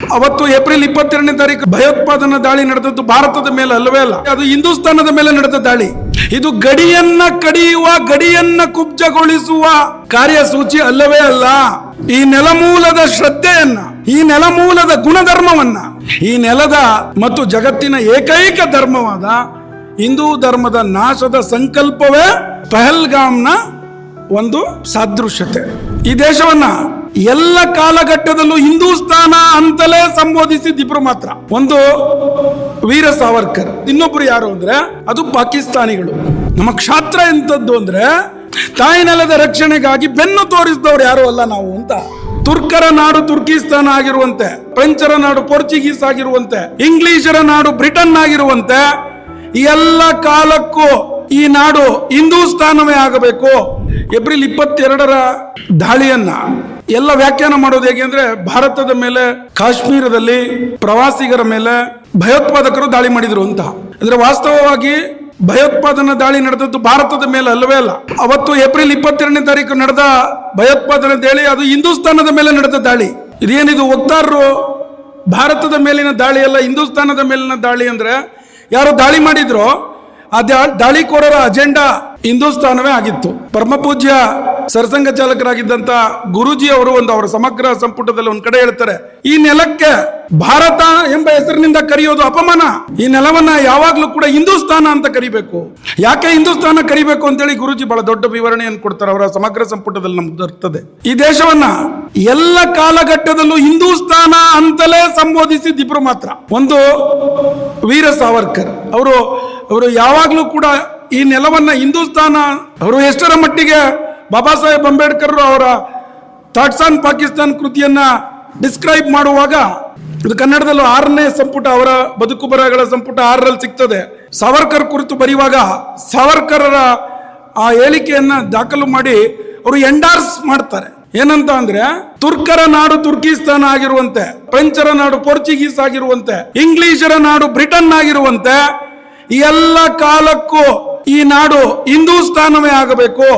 ಅವತ್ತು ಏಪ್ರಿಲ್ 22ನೇ ತಾರೀಕು ಭಯೋತ್ಪಾದನಾ ದಾಳಿ ನಡೆದದ್ದು ಭಾರತದ ಮೇಲೆ ಅಲ್ಲವೇ ಅಲ್ಲ, ಅದು ಹಿಂದೂಸ್ತಾನದ ಮೇಲೆ ನಡೆದ ದಾಳಿ. ಇದು ಗಡಿಯನ್ನ ಕಡಿಯುವ, ಗಡಿಯನ್ನ ಕುಬ್ಜಗೊಳಿಸುವ ಕಾರ್ಯಸೂಚಿ ಅಲ್ಲವೇ ಅಲ್ಲ. ಈ ನೆಲಮೂಲದ ಶ್ರದ್ಧೆಯನ್ನ, ಈ ನೆಲಮೂಲದ ಗುಣಧರ್ಮವನ್ನ, ಈ ನೆಲದ ಮತ್ತು ಜಗತ್ತಿನ ಏಕೈಕ ಧರ್ಮವಾದ ಹಿಂದೂ ಧರ್ಮದ ನಾಶದ ಸಂಕಲ್ಪವೇ ಪಹಲ್ಗಾಮ್ನ ಒಂದು ಸಾದೃಶ್ಯತೆ. ಈ ದೇಶವನ್ನ ಎಲ್ಲ ಕಾಲಘಟ್ಟದಲ್ಲೂ ಹಿಂದೂಸ್ತಾನ ಅಂತಲೇ ಸಂಬೋಧಿಸಿದ್ರು ಮಾತ್ರ. ಒಂದು ವೀರ ಸಾವರ್ಕರ್, ಇನ್ನೊಬ್ರು ಯಾರು ಅಂದ್ರೆ ಅದು ಪಾಕಿಸ್ತಾನಿಗಳು. ನಮ್ಮ ಕ್ಷಾತ್ರ ಎಂತದ್ದು ಅಂದ್ರೆ ತಾಯಿ ನೆಲದ ರಕ್ಷಣೆಗಾಗಿ ಬೆನ್ನು ತೋರಿಸಿದವ್ರು ಯಾರು ಅಲ್ಲ ನಾವು ಅಂತ. ತುರ್ಕರ ನಾಡು ತುರ್ಕಿಸ್ತಾನ ಆಗಿರುವಂತೆ, ಫ್ರೆಂಚರ ನಾಡು ಪೋರ್ಚುಗೀಸ್ ಆಗಿರುವಂತೆ, ಇಂಗ್ಲಿಷರ ನಾಡು ಬ್ರಿಟನ್ ಆಗಿರುವಂತೆ, ಎಲ್ಲ ಕಾಲಕ್ಕೂ ಈ ನಾಡು ಹಿಂದೂಸ್ತಾನವೇ ಆಗಬೇಕು. ಏಪ್ರಿಲ್ 22ರ ದಾಳಿಯನ್ನ ಎಲ್ಲ ವ್ಯಾಖ್ಯಾನ ಮಾಡೋದು ಹೇಗೆ ಅಂದ್ರೆ, ಭಾರತದ ಮೇಲೆ, ಕಾಶ್ಮೀರದಲ್ಲಿ ಪ್ರವಾಸಿಗರ ಮೇಲೆ ಭಯೋತ್ಪಾದಕರು ದಾಳಿ ಮಾಡಿದ್ರು ಅಂತ. ಅಂದ್ರೆ ವಾಸ್ತವವಾಗಿ ಭಯೋತ್ಪಾದನಾ ದಾಳಿ ನಡೆದದ್ದು ಭಾರತದ ಮೇಲೆ ಅಲ್ಲವೇ ಅಲ್ಲ. ಅವತ್ತು ಏಪ್ರಿಲ್ 22ನೇ ತಾರೀಕು ನಡೆದ ಭಯೋತ್ಪಾದನಾ ದಾಳಿ ಅದು ಹಿಂದೂಸ್ತಾನದ ಮೇಲೆ ನಡೆದ ದಾಳಿ. ಇದೇನಿದು ವಕ್ತಾರರು ಭಾರತದ ಮೇಲಿನ ದಾಳಿ ಅಲ್ಲ, ಹಿಂದೂಸ್ತಾನದ ಮೇಲಿನ ದಾಳಿ ಅಂದ್ರೆ ಯಾರು ದಾಳಿ ಮಾಡಿದ್ರು ಆ ದಾಳಿಕೋರರ ಅಜೆಂಡಾ ಹಿಂದೂಸ್ತಾನವೇ ಆಗಿತ್ತು. ಪರಮ ಪೂಜ್ಯ ಸರ್ಸಂಘ ಚಾಲಕರಾಗಿದ್ದಂತ ಗುರೂಜಿ ಅವರು ಅವರ ಸಮಗ್ರ ಸಂಪುಟದಲ್ಲಿ ಒಂದ್ ಕಡೆ ಹೇಳ್ತಾರೆ, ಈ ನೆಲಕ್ಕೆ ಭಾರತ ಎಂಬ ಹೆಸರಿನಿಂದ ಕರೆಯೋದು ಅಪಮಾನ. ಈ ನೆಲವನ್ನ ಯಾವಾಗ್ಲೂ ಕೂಡ ಹಿಂದೂಸ್ತಾನ ಅಂತ ಕರಿಬೇಕು. ಯಾಕೆ ಹಿಂದೂಸ್ತಾನ ಕರಿಬೇಕು ಅಂತೇಳಿ ಗುರೂಜಿ ಬಹಳ ದೊಡ್ಡ ವಿವರಣೆಯನ್ನು ಕೊಡ್ತಾರೆ ಅವರ ಸಮಗ್ರ ಸಂಪುಟದಲ್ಲಿ. ನಮ್ಗೆ ಬರ್ತದೆ, ಈ ದೇಶವನ್ನ ಎಲ್ಲ ಕಾಲಘಟ್ಟದಲ್ಲೂ ಹಿಂದೂಸ್ತಾನ ಅಂತಲೇ ಸಂಬೋಧಿಸಿದ್ರು ಮಾತ್ರ. ಒಂದು ವೀರ ಸಾವರ್ಕರ್ ಅವರು ಯಾವಾಗ್ಲೂ ಕೂಡ ಈ ನೆಲವನ್ನ ಹಿಂದೂಸ್ತಾನ, ಅವರು ಎಷ್ಟರ ಮಟ್ಟಿಗೆ ಬಾಬಾ ಸಾಹೇಬ್ ಅಂಬೇಡ್ಕರ್ ಅವರ ಥಾಟ್ಸ್ ಆನ್ ಪಾಕಿಸ್ತಾನ್ ಕೃತಿಯನ್ನ ಡಿಸ್ಕ್ರೈಬ್ ಮಾಡುವಾಗ, ಇದು ಕನ್ನಡದಲ್ಲೂ 6ನೇ ಸಂಪುಟ, ಅವರ ಬದುಕು ಬರಹಗಳ ಸಂಪುಟ 6ರಲ್ಲಿ ಸಿಗ್ತದೆ. ಸಾವರ್ಕರ್ ಕುರಿತು ಬರೆಯುವಾಗ ಸಾವರ್ಕರರ ಆ ಹೇಳಿಕೆಯನ್ನ ದಾಖಲು ಮಾಡಿ ಅವರು ಎಂಡಾರ್ಸ್ ಮಾಡ್ತಾರೆ. ಏನಂತ ಅಂದ್ರೆ, ತುರ್ಕರ ನಾಡು ತುರ್ಕಿಸ್ತಾನ ಆಗಿರುವಂತೆ, ಫ್ರೆಂಚರ ನಾಡು ಪೋರ್ಚುಗೀಸ್ ಆಗಿರುವಂತೆ, ಇಂಗ್ಲಿಷರ ನಾಡು ಬ್ರಿಟನ್ ಆಗಿರುವಂತೆ, ಎಲ್ಲ ಕಾಲಕ್ಕೂ ಈ ನಾಡು ಹಿಂದೂಸ್ತಾನವೇ ಆಗಬೇಕು.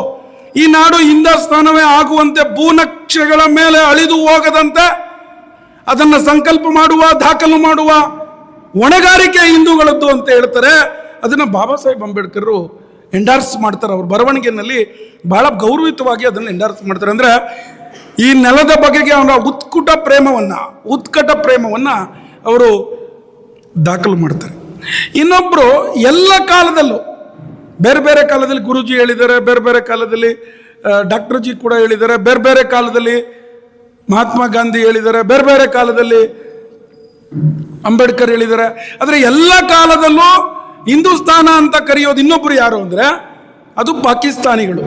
ಈ ನಾಡು ಹಿಂದೂಸ್ತಾನವೇ ಆಗುವಂತೆ, ಭೂನಕ್ಷೆಗಳ ಮೇಲೆ ಅಳಿದು ಹೋಗದಂತೆ ಅದನ್ನ ಸಂಕಲ್ಪ ಮಾಡುವ, ದಾಖಲು ಮಾಡುವ ಹೊಣೆಗಾರಿಕೆ ಹಿಂದೂಗಳದ್ದು ಅಂತ ಹೇಳ್ತಾರೆ. ಅದನ್ನ ಬಾಬಾ ಸಾಹೇಬ್ ಅಂಬೇಡ್ಕರ್ ಎಂಡಾರ್ಸ್ ಮಾಡ್ತಾರೆ. ಅವ್ರ ಬರವಣಿಗೆಯಲ್ಲಿ ಬಹಳ ಗೌರವಿತವಾಗಿ ಅದನ್ನು ಎಂಡಾರ್ಸ್ ಮಾಡ್ತಾರೆ. ಅಂದ್ರೆ ಈ ನೆಲದ ಬಗೆಗೆ ಅವರ ಉತ್ಕಟ ಪ್ರೇಮವನ್ನ ಅವರು ದಾಖಲು ಮಾಡ್ತಾರೆ. ಇನ್ನೊಬ್ರು ಎಲ್ಲ ಕಾಲದಲ್ಲೂ ಬೇರೆ ಬೇರೆ ಕಾಲದಲ್ಲಿ ಗುರುಜಿ ಹೇಳಿದ್ದಾರೆ, ಬೇರೆ ಬೇರೆ ಕಾಲದಲ್ಲಿ ಡಾಕ್ಟರ್ ಜಿ ಕೂಡ ಹೇಳಿದ್ದಾರೆ, ಬೇರೆ ಬೇರೆ ಕಾಲದಲ್ಲಿ ಮಹಾತ್ಮ ಗಾಂಧಿ ಹೇಳಿದ್ದಾರೆ, ಬೇರೆ ಬೇರೆ ಕಾಲದಲ್ಲಿ ಅಂಬೇಡ್ಕರ್ ಹೇಳಿದ್ದಾರೆ. ಆದ್ರೆ ಎಲ್ಲ ಕಾಲದಲ್ಲೂ ಹಿಂದೂಸ್ತಾನ ಅಂತ ಕರೆಯೋದು ಇನ್ನೊಬ್ರು ಯಾರು ಅಂದ್ರೆ ಅದು ಪಾಕಿಸ್ತಾನಿಗಳು.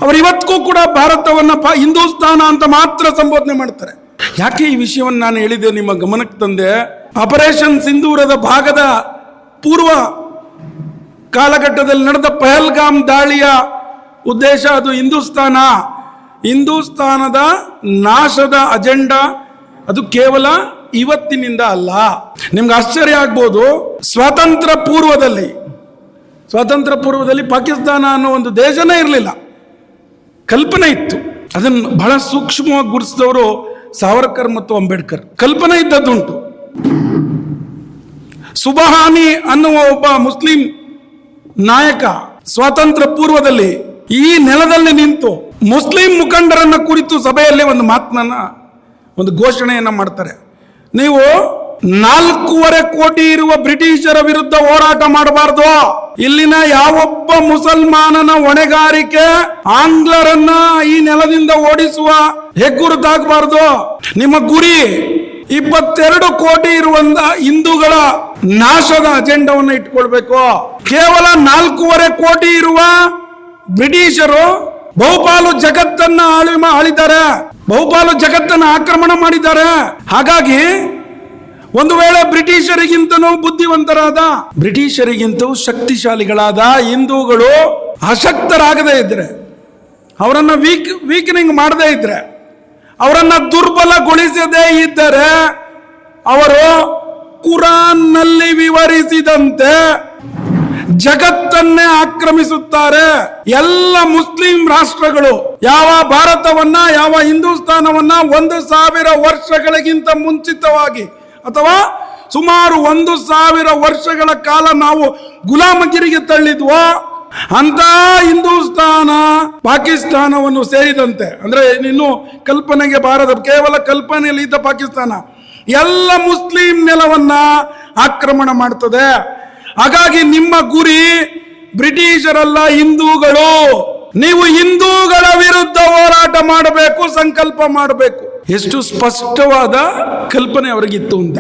ಅವರು ಇವತ್ತಿಗೂ ಕೂಡ ಭಾರತವನ್ನ ಹಿಂದೂಸ್ತಾನ ಅಂತ ಮಾತ್ರ ಸಂಬೋಧನೆ ಮಾಡ್ತಾರೆ. ಯಾಕೆ ಈ ವಿಷಯವನ್ನು ನಾನು ಹೇಳಿದೆ ನಿಮ್ಮ ಗಮನಕ್ಕೆ ತಂದೆ? ಆಪರೇಷನ್ ಸಿಂಧೂರದ ಭಾಗದ ಪೂರ್ವ ಕಾಲಘಟ್ಟದಲ್ಲಿ ನಡೆದ ಪಹಲ್ಗಾಮ್ ದಾಳಿಯ ಉದ್ದೇಶ ಅದು ಹಿಂದೂಸ್ತಾನದ ನಾಶದ ಅಜೆಂಡಾ. ಅದು ಕೇವಲ ಇವತ್ತಿನಿಂದ ಅಲ್ಲ. ನಿಮ್ಗೆ ಆಶ್ಚರ್ಯ ಆಗ್ಬೋದು, ಸ್ವಾತಂತ್ರ್ಯ ಪೂರ್ವದಲ್ಲಿ ಪಾಕಿಸ್ತಾನ ಅನ್ನೋ ಒಂದು ದೇಶನೇ ಇರಲಿಲ್ಲ, ಕಲ್ಪನೆ ಇತ್ತು. ಅದನ್ನು ಬಹಳ ಸೂಕ್ಷ್ಮವಾಗಿ ಗುರುತಿಸಿದವರು ಸಾವರ್ಕರ್ ಮತ್ತು ಅಂಬೇಡ್ಕರ್. ಕಲ್ಪನೆ ಇದ್ದದ್ದುಂಟು. ಸುಬಹಾನಿ ಅನ್ನುವ ಒಬ್ಬ ಮುಸ್ಲಿಂ ನಾಯಕ ಸ್ವಾತಂತ್ರ್ಯ ಪೂರ್ವದಲ್ಲಿ ಈ ನೆಲದಲ್ಲಿ ನಿಂತು ಮುಸ್ಲಿಂ ಮುಖಂಡರನ್ನ ಕುರಿತು ಸಭೆಯಲ್ಲಿ ಒಂದು ಘೋಷಣೆಯನ್ನ ಮಾಡ್ತಾರೆ. ನೀವು 4.25 ಕೋಟಿ ಇರುವ ಬ್ರಿಟಿಷರ ವಿರುದ್ಧ ಹೋರಾಟ ಮಾಡಬಾರ್ದು. ಇಲ್ಲಿನ ಯಾವೊಬ್ಬ ಮುಸಲ್ಮಾನನ ಹೊಣೆಗಾರಿಕೆ ಆಂಗ್ಲರನ್ನ ಈ ನೆಲದಿಂದ ಓಡಿಸುವ ಹೆಗ್ಗುರುತಾಗಬಾರ್ದು. ನಿಮ್ಮ ಗುರಿ 22 ಕೋಟಿ ಇರುವಂತ ಹಿಂದೂಗಳ ನಾಶದ ಅಜೆಂಡವನ್ನು ಇಟ್ಕೊಳ್ಬೇಕು. ಕೇವಲ 4.25 ಕೋಟಿ ಇರುವ ಬ್ರಿಟಿಷರು ಬಹುಪಾಲು ಜಗತ್ತನ್ನ ಆಳಿದ್ದಾರೆ, ಬಹುಪಾಲು ಜಗತ್ತನ್ನ ಆಕ್ರಮಣ ಮಾಡಿದ್ದಾರೆ. ಹಾಗಾಗಿ ಒಂದು ವೇಳೆ ಬ್ರಿಟಿಷರಿಗಿಂತನೂ ಬುದ್ಧಿವಂತರಾದ, ಬ್ರಿಟಿಷರಿಗಿಂತೂ ಶಕ್ತಿಶಾಲಿಗಳಾದ ಹಿಂದೂಗಳು ಅಶಕ್ತರಾಗದೇ ಇದ್ರೆ, ಅವರನ್ನ ವೀಕನಿಂಗ್ ಮಾಡದೇ ಇದ್ರೆ, ಅವರನ್ನ ದುರ್ಬಲಗೊಳಿಸದೇ ಇದ್ದರೆ, ಅವರು ಕುರಾನ್ನಲ್ಲಿ ವಿವರಿಸಿದಂತೆ ಜಗತ್ತನ್ನೇ ಆಕ್ರಮಿಸುತ್ತಾರೆ. ಎಲ್ಲ ಮುಸ್ಲಿಂ ರಾಷ್ಟ್ರಗಳು ಯಾವ ಭಾರತವನ್ನ, ಯಾವ ಹಿಂದೂಸ್ತಾನವನ್ನ 1000 ವರ್ಷಗಳಿಗಿಂತ ಮುಂಚಿತವಾಗಿ ಅಥವಾ ಸುಮಾರು 1000 ವರ್ಷಗಳ ಕಾಲ ನಾವು ಗುಲಾಮಗಿರಿಗೆ ತಳ್ಳಿದ್ವೋ ಅಂತ ಹಿಂದೂಸ್ತಾನ ಪಾಕಿಸ್ತಾನವನ್ನು ಸೇರಿದಂತೆ, ಅಂದ್ರೆ ಇನ್ನು ಕಲ್ಪನೆಗೆ ಬಾರದ, ಕೇವಲ ಕಲ್ಪನೆಯಲ್ಲಿ ಇದ್ದ ಪಾಕಿಸ್ತಾನ ಎಲ್ಲ ಮುಸ್ಲಿಂ ನೆಲವನ್ನ ಆಕ್ರಮಣ ಮಾಡ್ತದೆ. ಹಾಗಾಗಿ ನಿಮ್ಮ ಗುರಿ ಬ್ರಿಟಿಷರಲ್ಲ, ಹಿಂದೂಗಳು. ನೀವು ಹಿಂದೂಗಳ ವಿರುದ್ಧ ಹೋರಾಟ ಮಾಡಬೇಕು, ಸಂಕಲ್ಪ ಮಾಡಬೇಕು. ಎಷ್ಟು ಸ್ಪಷ್ಟವಾದ ಕಲ್ಪನೆ ಅವರಿಗಿತ್ತು ಅಂತ.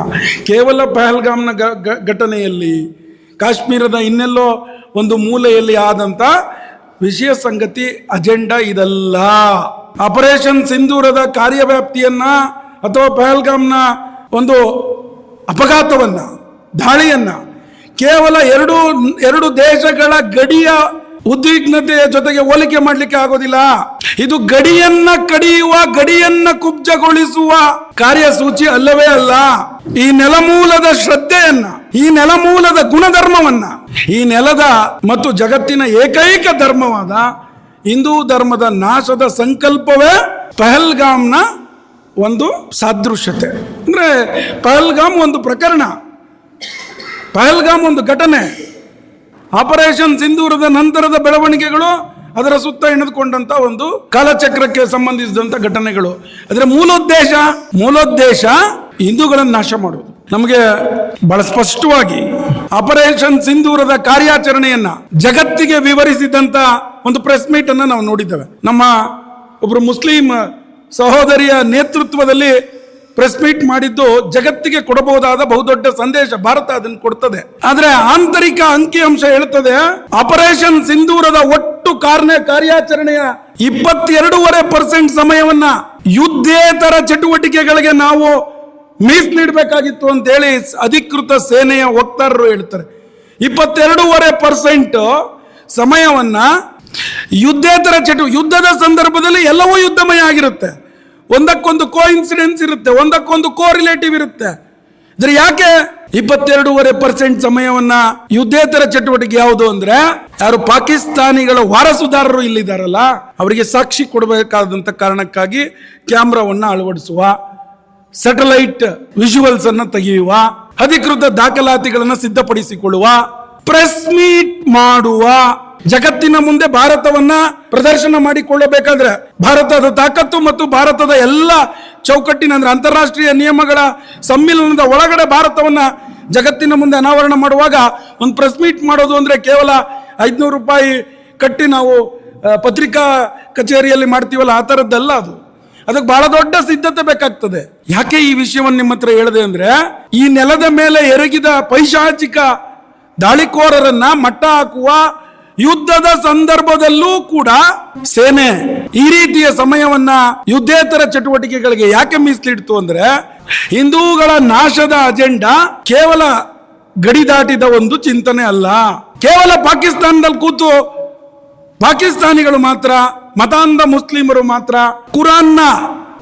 ಕೇವಲ ಪಹಲ್ಗಾಮ್ನ ಘಟನೆಯಲ್ಲಿ, ಕಾಶ್ಮೀರದ ಇನ್ನೆಲ್ಲೋ ಒಂದು ಮೂಲೆಯಲ್ಲಿ ಆದಂತ ವಿಷಯ ಸಂಗತಿ ಅಜೆಂಡಾ ಇದಲ್ಲ. ಆಪರೇಷನ್ ಸಿಂಧೂರದ ಕಾರ್ಯವ್ಯಾಪ್ತಿಯನ್ನ ಅಥವಾ ಪಹಲ್ಗಾಮ್ನ ಒಂದು ಅಪಘಾತವನ್ನ, ದಾಳಿಯನ್ನ ಕೇವಲ ಎರಡು ದೇಶಗಳ ಗಡಿಯ ಉದ್ವಿಗ್ನತೆಯ ಜೊತೆಗೆ ಹೋಲಿಕೆ ಮಾಡಲಿಕ್ಕೆ ಆಗೋದಿಲ್ಲ. ಇದು ಗಡಿಯನ್ನ ಕಡಿಯುವ, ಗಡಿಯನ್ನ ಕುಬ್ಜಗೊಳಿಸುವ ಕಾರ್ಯಸೂಚಿ ಅಲ್ಲವೇ ಅಲ್ಲ. ಈ ನೆಲಮೂಲದ ಶ್ರದ್ಧೆಯನ್ನ, ಈ ನೆಲಮೂಲದ ಗುಣಧರ್ಮವನ್ನ, ಈ ನೆಲದ ಮತ್ತು ಜಗತ್ತಿನ ಏಕೈಕ ಧರ್ಮವಾದ ಹಿಂದೂ ಧರ್ಮದ ನಾಶದ ಸಂಕಲ್ಪವೇ ಪಹಲ್ಗಾಮ್ನ ಒಂದು ಸಾದೃಶ್ಯತೆ. ಅಂದ್ರೆ ಪಹಲ್ಗಾಮ್ ಒಂದು ಪ್ರಕರಣ, ಪಹಲ್ಗಾಮ್ ಒಂದು ಘಟನೆ, ಆಪರೇಷನ್ ಸಿಂಧೂರದ ನಂತರದ ಬೆಳವಣಿಗೆಗಳು, ಅದರ ಸುತ್ತ ಎಣೆದುಕೊಂಡಂತ ಒಂದು ಕಾಲಚಕ್ರಕ್ಕೆ ಸಂಬಂಧಿಸಿದಂತ ಘಟನೆಗಳು. ಅದರ ಮೂಲೋದ್ದೇಶ ಹಿಂದೂಗಳನ್ನು ನಾಶ ಮಾಡುವುದು. ನಮಗೆ ಬಹಳ ಸ್ಪಷ್ಟವಾಗಿ ಆಪರೇಷನ್ ಸಿಂಧೂರದ ಕಾರ್ಯಾಚರಣೆಯನ್ನ ಜಗತ್ತಿಗೆ ವಿವರಿಸಿದಂತ ಒಂದು ಪ್ರೆಸ್ ಮೀಟ್ ಅನ್ನ ನಾವು ನೋಡಿದ್ದೇವೆ. ನಮ್ಮ ಒಬ್ರು ಮುಸ್ಲಿಂ ಸಹೋದರಿಯ ನೇತೃತ್ವದಲ್ಲಿ ಪ್ರೆಸ್ ಮೀಟ್ ಮಾಡಿದ್ದು ಜಗತ್ತಿಗೆ ಕೊಡಬಹುದಾದ ಬಹುದೊಡ್ಡ ಸಂದೇಶ. ಭಾರತ ಅದನ್ನು ಕೊಡ್ತದೆ. ಆದ್ರೆ ಆಂತರಿಕ ಅಂಕಿಅಂಶ ಹೇಳ್ತದೆ, ಆಪರೇಷನ್ ಸಿಂಧೂರದ ಒಟ್ಟು ಕಾರ್ಯಾಚರಣೆಯ 22.5% ಸಮಯವನ್ನ ಯುದ್ಧೇತರ ಚಟುವಟಿಕೆಗಳಿಗೆ ನಾವು ಮೀಸಲಿಡಬೇಕಾಗಿತ್ತು ಅಂತ ಹೇಳಿ ಅಧಿಕೃತ ಸೇನೆಯ ವಕ್ತಾರರು ಹೇಳ್ತಾರೆ. 22.5% ಸಮಯವನ್ನ ಯುದ್ಧೇತರ ಯುದ್ಧದ ಸಂದರ್ಭದಲ್ಲಿ ಎಲ್ಲವೂ ಯುದ್ಧಮಯ ಆಗಿರುತ್ತೆ. ಒಂದಕ್ಕೊಂದು ಕೋಇನ್ಸಿಡೆನ್ಸ್ ಇರುತ್ತೆ, ಒಂದಕ್ಕೊಂದು ಕೋರಿಲೇಟಿವ್ ಇರುತ್ತೆ. ಅಂದ್ರೆ ಯಾಕೆ 22.5% ಸಮಯವನ್ನ ಯುದ್ಧೇತರ ಚಟುವಟಿಕೆ ಯಾವುದು ಅಂದ್ರೆ, ಯಾರು ಪಾಕಿಸ್ತಾನಿಗಳ ವಾರಸುದಾರರು ಇಲ್ಲಿದ್ದಾರಲ್ಲ ಅವರಿಗೆ ಸಾಕ್ಷಿ ಕೊಡಬೇಕಾದಂತ ಕಾರಣಕ್ಕಾಗಿ ಕ್ಯಾಮ್ರಾವನ್ನ ಅಳವಡಿಸುವ, ಸ್ಯಾಟಲೈಟ್ ವಿಜುವಲ್ಸ್ ಅನ್ನ ತೆಗೆಯುವ, ಅಧಿಕೃತ ದಾಖಲಾತಿಗಳನ್ನು ಸಿದ್ಧಪಡಿಸಿಕೊಳ್ಳುವ, ಪ್ರೆಸ್ ಮೀಟ್ ಮಾಡುವ, ಜಗತ್ತಿನ ಮುಂದೆ ಭಾರತವನ್ನ ಪ್ರದರ್ಶನ ಮಾಡಿಕೊಳ್ಳಬೇಕಾದ್ರೆ ಭಾರತದ ತಾಕತ್ತು ಮತ್ತು ಭಾರತದ ಎಲ್ಲ ಚೌಕಟ್ಟಿನ ಅಂದ್ರೆ ಅಂತಾರಾಷ್ಟ್ರೀಯ ನಿಯಮಗಳ ಸಮ್ಮಿಲನದ ಒಳಗಡೆ ಭಾರತವನ್ನ ಜಗತ್ತಿನ ಮುಂದೆ ಅನಾವರಣ ಮಾಡುವಾಗ ಒಂದು ಪ್ರೆಸ್ ಮೀಟ್ ಮಾಡೋದು ಅಂದ್ರೆ ಕೇವಲ 500 ರೂಪಾಯಿ ಕಟ್ಟಿ ನಾವು ಪತ್ರಿಕಾ ಕಚೇರಿಯಲ್ಲಿ ಮಾಡ್ತೀವಲ್ಲ, ಆ ಥರದ್ದಲ್ಲ ಅದು. ಅದಕ್ಕೆ ಬಹಳ ದೊಡ್ಡ ಸಿದ್ಧತೆ ಬೇಕಾಗ್ತದೆ. ಯಾಕೆ ಈ ವಿಷಯವನ್ನು ನಿಮ್ಮ ಹತ್ರ ಹೇಳಿದೆ ಅಂದ್ರೆ, ಈ ನೆಲದ ಮೇಲೆ ಎರಗಿದ ಪೈಶಾಚಿಕ ದಾಳಿಕೋರರನ್ನ ಮಟ್ಟ ಹಾಕುವ ಯುದ್ಧದ ಸಂದರ್ಭದಲ್ಲೂ ಕೂಡ ಸೇನೆ ಈ ರೀತಿಯ ಸಮಯವನ್ನ ಯುದ್ಧೇತರ ಚಟುವಟಿಕೆಗಳಿಗೆ ಯಾಕೆ ಮೀಸಲಿಡ್ತು ಅಂದ್ರೆ, ಹಿಂದೂಗಳ ನಾಶದ ಅಜೆಂಡಾ ಕೇವಲ ಗಡಿ ದಾಟಿದ ಒಂದು ಚಿಂತನೆ ಅಲ್ಲ. ಕೇವಲ ಪಾಕಿಸ್ತಾನದಲ್ಲಿ ಕೂತು ಪಾಕಿಸ್ತಾನಿಗಳು ಮಾತ್ರ, ಮತಾಂಧ ಮುಸ್ಲಿಮರು ಮಾತ್ರ ಕುರಾನ್ನ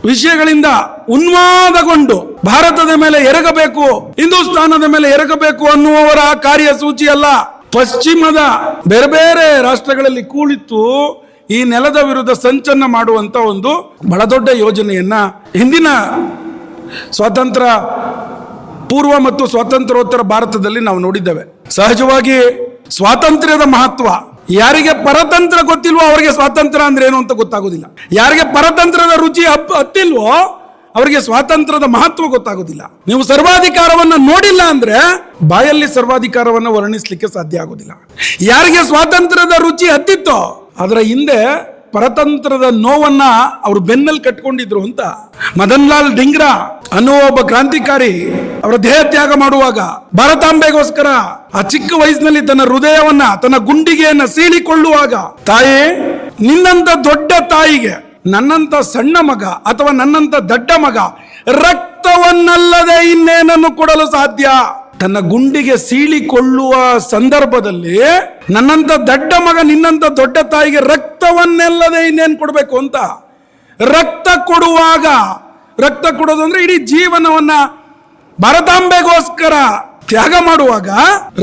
ವಿಷಯಗಳಿಂದ ಉನ್ಮಾದಗೊಂಡು ಭಾರತದ ಮೇಲೆ ಎರಗಬೇಕು, ಹಿಂದೂಸ್ತಾನದ ಮೇಲೆ ಎರಗಬೇಕು ಅನ್ನುವವರ ಕಾರ್ಯಸೂಚಿ ಅಲ್ಲ. ಪಶ್ಚಿಮದ ಬೇರೆ ಬೇರೆ ರಾಷ್ಟ್ರಗಳಲ್ಲಿ ಕೂಳಿತು ಈ ನೆಲದ ವಿರುದ್ಧ ಸಂಚನ್ನ ಮಾಡುವಂತ ಒಂದು ಬಹಳ ದೊಡ್ಡ ಯೋಜನೆಯನ್ನ ಹಿಂದಿನ ಸ್ವಾತಂತ್ರ್ಯ ಪೂರ್ವ ಮತ್ತು ಸ್ವಾತಂತ್ರ್ಯೋತ್ತರ ಭಾರತದಲ್ಲಿ ನಾವು ನೋಡಿದ್ದೇವೆ. ಸಹಜವಾಗಿ ಸ್ವಾತಂತ್ರ್ಯದ ಮಹತ್ವ, ಯಾರಿಗೆ ಪರತಂತ್ರ ಗೊತ್ತಿಲ್ವೋ ಅವರಿಗೆ ಸ್ವಾತಂತ್ರ್ಯ ಅಂದ್ರೆ ಏನು ಅಂತ ಗೊತ್ತಾಗೋದಿಲ್ಲ. ಯಾರಿಗೆ ಪರತಂತ್ರದ ರುಚಿ ಹತ್ತಿಲ್ವೋ ಅವರಿಗೆ ಸ್ವಾತಂತ್ರ್ಯದ ಮಹತ್ವ ಗೊತ್ತಾಗೋದಿಲ್ಲ. ನೀವು ಸರ್ವಾಧಿಕಾರವನ್ನ ನೋಡಿಲ್ಲ ಅಂದ್ರೆ ಬಾಯಲ್ಲಿ ಸರ್ವಾಧಿಕಾರವನ್ನ ವರ್ಣಿಸಲಿಕ್ಕೆ ಸಾಧ್ಯ ಆಗೋದಿಲ್ಲ. ಯಾರಿಗೆ ಸ್ವಾತಂತ್ರ್ಯದ ರುಚಿ ಹತ್ತಿತ್ತೋ ಅದರ ಹಿಂದೆ ಪರತಂತ್ರದ ನೋವನ್ನ ಅವರು ಬೆನ್ನಲ್ಲಿ ಕಟ್ಕೊಂಡಿದ್ರು ಅಂತ. ಮದನ್ ಲಾಲ್ ಡಿಂಗ್ರಾ ಅನ್ನುವ ಒಬ್ಬ ಕ್ರಾಂತಿಕಾರಿ ಅವರ ದೇಹ ತ್ಯಾಗ ಮಾಡುವಾಗ ಭಾರತಾಂಬೆಗೋಸ್ಕರ ಆ ಚಿಕ್ಕ ವಯಸ್ಸಿನಲ್ಲಿ ತನ್ನ ಹೃದಯವನ್ನ, ತನ್ನ ಗುಂಡಿಗೆಯನ್ನ ಸೀಳಿಕೊಳ್ಳುವಾಗ, ತಾಯಿ ನಿನ್ನಂತ ದೊಡ್ಡ ತಾಯಿಗೆ ನನ್ನಂತ ಸಣ್ಣ ಮಗ ಅಥವಾ ನನ್ನಂತ ದಡ್ಡ ಮಗ ರಕ್ತವನ್ನಲ್ಲದೆ ಇನ್ನೇನನ್ನು ಕೊಡಲು ಸಾಧ್ಯ? ತನ್ನ ಗುಂಡಿಗೆ ಸೀಳಿಕೊಳ್ಳುವ ಸಂದರ್ಭದಲ್ಲಿ ನನ್ನಂತ ದಡ್ಡ ಮಗ ನಿನ್ನಂತ ದೊಡ್ಡ ತಾಯಿಗೆ ರಕ್ತವನ್ನೆಲ್ಲದೆ ಇನ್ನೇನು ಕೊಡಬೇಕು ಅಂತ. ರಕ್ತ ಕೊಡುವಾಗ, ರಕ್ತ ಕೊಡೋದು ಅಂದ್ರೆ ಇಡೀ ಜೀವನವನ್ನ ಭಾರತಾಂಬೆಗೋಸ್ಕರ ತ್ಯಾಗ ಮಾಡುವಾಗ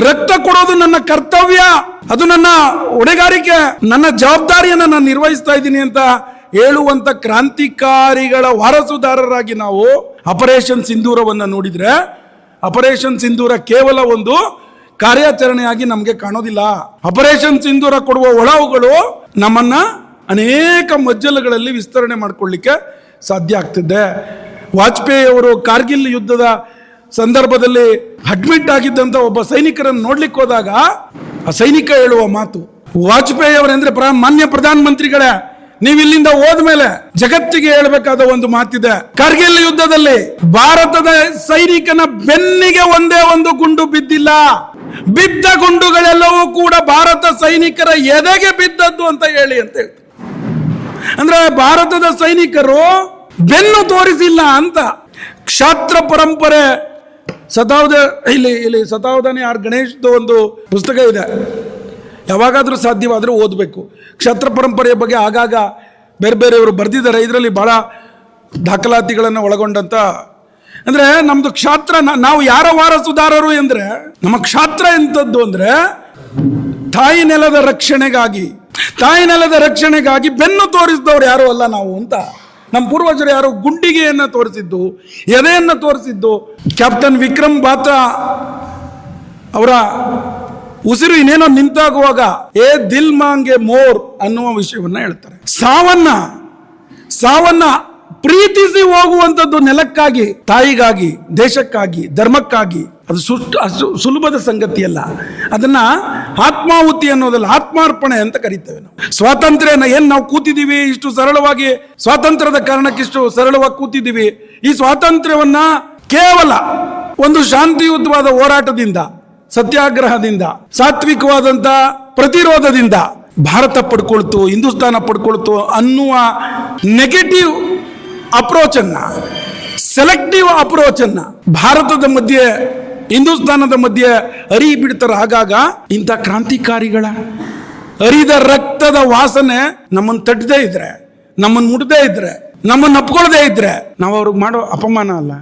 ರಕ್ತ ಕೊಡೋದು ನನ್ನ ಕರ್ತವ್ಯ, ಅದು ನನ್ನ ಹೊಣೆಗಾರಿಕೆ, ನನ್ನ ಜವಾಬ್ದಾರಿಯನ್ನು ನಾನು ನಿರ್ವಹಿಸ್ತಾ ಇದ್ದೀನಿ ಅಂತ ಹೇಳುವಂತ ಕ್ರಾಂತಿಕಾರಿಗಳ ವಾರಸುದಾರರಾಗಿ ನಾವು ಆಪರೇಷನ್ ಸಿಂಧೂರವನ್ನು ನೋಡಿದ್ರೆ, ಆಪರೇಷನ್ ಸಿಂಧೂರ ಕೇವಲ ಒಂದು ಕಾರ್ಯಾಚರಣೆಯಾಗಿ ನಮಗೆ ಕಾಣೋದಿಲ್ಲ. ಆಪರೇಷನ್ ಸಿಂಧೂರ ಕೊಡುವ ಒಳವುಗಳು ನಮ್ಮನ್ನ ಅನೇಕ ಮಜ್ಜಲಗಳಲ್ಲಿ ವಿಸ್ತರಣೆ ಮಾಡಿಕೊಳ್ಳಿಕ್ಕೆ ಸಾಧ್ಯ ಆಗ್ತಿದೆ. ವಾಜಪೇಯಿ ಅವರು ಕಾರ್ಗಿಲ್ ಯುದ್ಧದ ಸಂದರ್ಭದಲ್ಲಿ ಅಡ್ಮಿಟ್ ಆಗಿದ್ದಂತ ಒಬ್ಬ ಸೈನಿಕರನ್ನು ನೋಡ್ಲಿಕ್ಕೆ ಹೋದಾಗ ಆ ಸೈನಿಕ ಹೇಳುವ ಮಾತು, ವಾಜಪೇಯಿ ಅವರೆಂದ್ರೆ ಮಾನ್ಯ ಪ್ರಧಾನ ಮಂತ್ರಿಗಳೇ, ನೀವು ಇಲ್ಲಿಂದ ಹೋದ್ಮೇಲೆ ಜಗತ್ತಿಗೆ ಹೇಳಬೇಕಾದ ಒಂದು ಮಾತಿದೆ. ಕಾರ್ಗಿಲ್ ಯುದ್ಧದಲ್ಲಿ ಭಾರತದ ಸೈನಿಕನ ಬೆನ್ನಿಗೆ ಒಂದೇ ಒಂದು ಗುಂಡು ಬಿದ್ದಿಲ್ಲ, ಬಿದ್ದ ಗುಂಡುಗಳೆಲ್ಲವೂ ಕೂಡ ಭಾರತ ಸೈನಿಕರ ಎದೆಗೆ ಬಿದ್ದದ್ದು ಅಂತ ಹೇಳಿ ಅಂತ ಹೇಳ್ತಾರೆ. ಅಂದ್ರೆ ಭಾರತದ ಸೈನಿಕರು ಬೆನ್ನು ತೋರಿಸಿಲ್ಲ ಅಂತ. ಕ್ಷಾತ್ರ ಪರಂಪರೆ ಇಲ್ಲಿ ಶತಾವಧಾನಿ ಆರ್ ಗಣೇಶ್ದು ಒಂದು ಪುಸ್ತಕ ಇದೆ, ಯಾವಾಗಾದ್ರೂ ಸಾಧ್ಯವಾದರೂ ಓದಬೇಕು. ಕ್ಷಾತ್ರ ಪರಂಪರೆಯ ಬಗ್ಗೆ ಆಗಾಗ ಬೇರೆ ಬೇರೆಯವರು ಬರೆದಿದ್ದಾರೆ. ಇದರಲ್ಲಿ ಬಹಳ ದಾಖಲಾತಿಗಳನ್ನು ಒಳಗೊಂಡಂತ, ಅಂದ್ರೆ ನಮ್ದು ಕ್ಷಾತ್ರ, ನಾವು ಯಾರ ವಾರಸುದಾರರು ಎಂದ್ರೆ, ನಮ್ಮ ಕ್ಷಾತ್ರ ಎಂಥದ್ದು ಅಂದ್ರೆ ತಾಯಿ ನೆಲದ ರಕ್ಷಣೆಗಾಗಿ ಬೆನ್ನು ತೋರಿಸಿದವ್ರು ಯಾರು ಅಲ್ಲ ನಾವು ಅಂತ. ನಮ್ಮ ಪೂರ್ವಜರು ಯಾರು ಗುಂಡಿಗೆಯನ್ನ ತೋರಿಸಿದ್ದು, ಎದೆಯನ್ನ ತೋರಿಸಿದ್ದು. ಕ್ಯಾಪ್ಟನ್ ವಿಕ್ರಮ್ ಬಾತ್ರಾ ಅವರ ಉಸಿರು ಇನ್ನೇನೋ ನಿಂತಾಗುವಾಗ ಏ ದಿಲ್ ಮಾಂಗೆ ಮೋರ್ ಅನ್ನುವ ವಿಷಯವನ್ನ ಹೇಳ್ತಾರೆ. ಸಾವನ್ನ ಪ್ರೀತಿಸಿ ಹೋಗುವಂಥದ್ದು ನೆಲಕ್ಕಾಗಿ, ತಾಯಿಗಾಗಿ, ದೇಶಕ್ಕಾಗಿ, ಧರ್ಮಕ್ಕಾಗಿ, ಅದು ಸುಲಭದ ಸಂಗತಿಯಲ್ಲ. ಅದನ್ನ ಆತ್ಮಾಹುತಿ ಅನ್ನೋದಲ್ಲ, ಆತ್ಮಾರ್ಪಣೆ ಅಂತ ಕರೀತೇವೆ ನಾವು. ಸ್ವಾತಂತ್ರ್ಯನ ಏನ್ ನಾವು ಕೂತಿದ್ದೀವಿ ಇಷ್ಟು ಸರಳವಾಗಿ, ಸ್ವಾತಂತ್ರ್ಯದ ಕಾರಣಕ್ಕಿಷ್ಟು ಸರಳವಾಗಿ ಕೂತಿದ್ದೀವಿ. ಈ ಸ್ವಾತಂತ್ರ್ಯವನ್ನ ಕೇವಲ ಒಂದು ಶಾಂತಿಯುತವಾದ ಹೋರಾಟದಿಂದ, ಸತ್ಯಾಗ್ರಹದಿಂದ, ಸಾತ್ವಿಕವಾದಂತ ಪ್ರತಿರೋಧದಿಂದ ಭಾರತ ಪಡ್ಕೊಳ್ತು, ಹಿಂದೂಸ್ತಾನ ಪಡ್ಕೊಳ್ತು ಅನ್ನುವ ನೆಗೆಟಿವ್ ಅಪ್ರೋಚ್ ಅನ್ನ, ಸೆಲೆಕ್ಟಿವ್ ಅಪ್ರೋಚ್ ಅನ್ನ ಭಾರತದ ಮಧ್ಯೆ, ಹಿಂದೂಸ್ತಾನದ ಮಧ್ಯೆ ಬಿಡ್ತಾರೆ. ಆಗಾಗ ಇಂಥ ಕ್ರಾಂತಿಕಾರಿಗಳ ಹರಿದ ರಕ್ತದ ವಾಸನೆ ನಮ್ಮನ್ನು ತಟ್ಟದೇ ಇದ್ರೆ, ನಮ್ಮನ್ನು ಮುಟ್ಟದೇ ಇದ್ರೆ, ನಮ್ಮನ್ನು ಅಪ್ಕೊಳ್ಳದೇ ಇದ್ರೆ ನಾವು ಅವ್ರಿಗೆ ಮಾಡೋ ಅಪಮಾನ ಅಲ್ಲ.